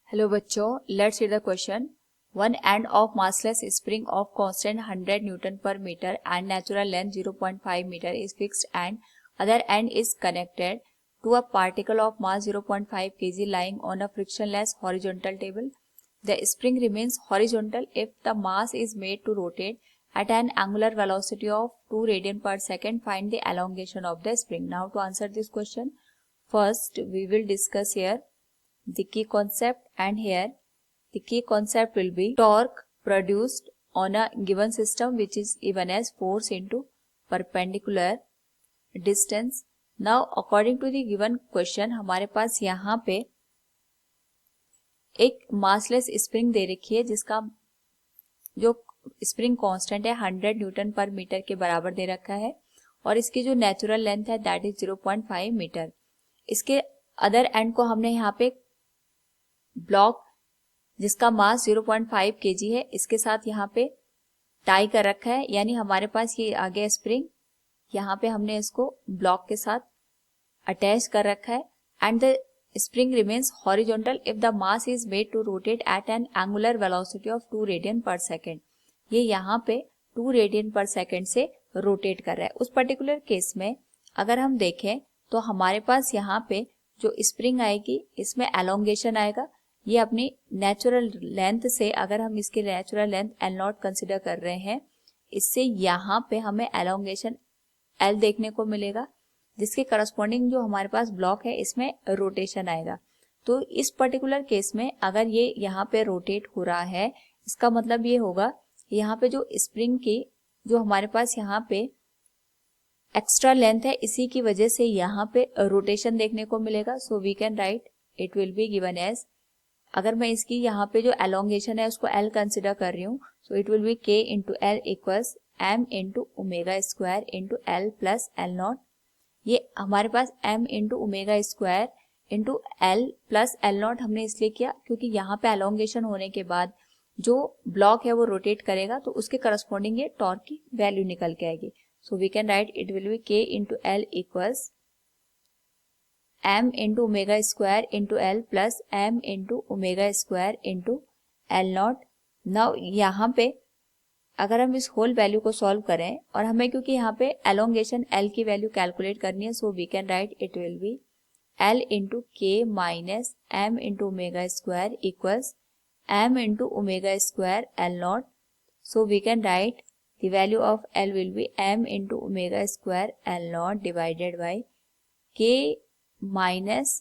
Hello बच्चों, let's read the question. One end of massless spring of constant 100 Newton per meter and natural length 0.5 meter is fixed and other end is connected to a particle of mass 0.5 kg lying on a frictionless horizontal table. The spring remains horizontal if the mass is made to rotate at an angular velocity of 2 radian per second. Find the elongation of the spring. Now to answer this question, first we will discuss here the key concept, and here the key concept will be torque produced on a given system which is given as force into perpendicular distance. Now according to the given question हमारे पास यहाँ पे एक massless spring दे रखी है जिसका जो spring constant है 100 Newton पर मीटर के बराबर दे रखा है और इसकी जो नेचुरल लेंथ है दैट इज 0.5 मीटर. इसके अदर एंड को हमने यहाँ पे ब्लॉक जिसका मास 0.5 kg है इसके साथ यहाँ पे टाई कर रखा है, यानी हमारे पास ये आ गया स्प्रिंग. यहाँ पे हमने इसको ब्लॉक के साथ अटैच कर रखा है and the spring remains horizontal if the mass is made to rotate at an angular velocity of 2 radian per second. ये यहाँ पे 2 रेडियन पर सेकेंड से रोटेट कर रहा है. उस पर्टिकुलर केस में अगर हम देखें तो हमारे पास यहाँ पे जो स्प्रिंग आएगी इसमें एलोंगेशन आएगा. ये अपनी नेचुरल लेंथ से, अगर हम इसकी नेचुरल लेंथ L0 कंसिडर कर रहे हैं, इससे यहाँ पे हमें एलोंगेशन L देखने को मिलेगा जिसके करस्पॉन्डिंग जो हमारे पास ब्लॉक है इसमें रोटेशन आएगा. तो इस पर्टिकुलर केस में अगर ये यहाँ पे रोटेट हो रहा है इसका मतलब ये होगा यहाँ पे जो स्प्रिंग की जो हमारे पास यहाँ पे एक्स्ट्रा लेंथ है इसी की वजह से यहाँ पे रोटेशन देखने को मिलेगा. So we can write it will be given as, अगर मैं इसकी यहाँ पे जो एलोंगेशन है उसको L कंसिडर कर रही हूँ, so it will be K into L equals M into omega square into L plus L0. ये हमारे पास M into omega square into L plus L0 हमने इसलिए किया क्योंकि यहाँ पे एलोंगेशन होने के बाद जो ब्लॉक है वो रोटेट करेगा तो उसके करस्पॉन्डिंग ये टॉर्क की वैल्यू निकल के आएगी. So we can write it will be K into L equals M into omega square into L plus M into omega square into L0. Now यहाँ पे अगर हम इस होल वैल्यू को सॉल्व करें और हमें क्योंकि यहाँ पे एलोंगेशन L की वैल्यू कैलकुलेट करनी है, so we can write it will be L into K minus M into omega square equals M into omega square L0. So we can write the value of L will be M into omega square L0 divided by K minus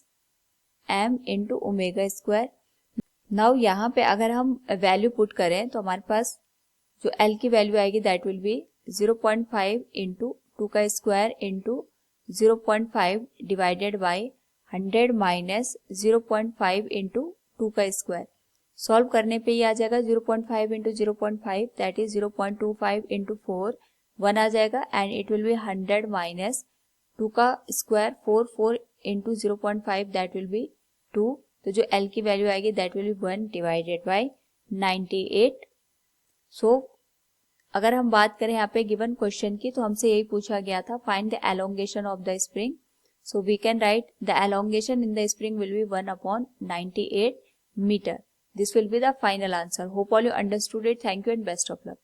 M into omega square. Now यहाँ पे अगर हम value put करें तो हमारे पास जो L की value आएगी दैट विल बी 0.5 इंटू 2 का square into 0.5 divided by 100 minus 0.5 into 2 का स्क्वायर. सॉल्व करने पे ये आ जाएगा 0.5 इंटू 0.5 दैट इज 0.25 इंटू 4 1 आ जाएगा and it will B 100 minus 2 का square 4 into 0.5 that will be 2. तो जो L की वैल्यू आएगी that will be 1 divided by 98. सो अगर हम बात करें यहाँ पे गिवन क्वेश्चन की तो हमसे यही पूछा गया था, find the elongation of the spring. So we can write the elongation in the spring will be 1/98 metre. This will be the final answer. Hope all you understood it. Thank you and best of luck.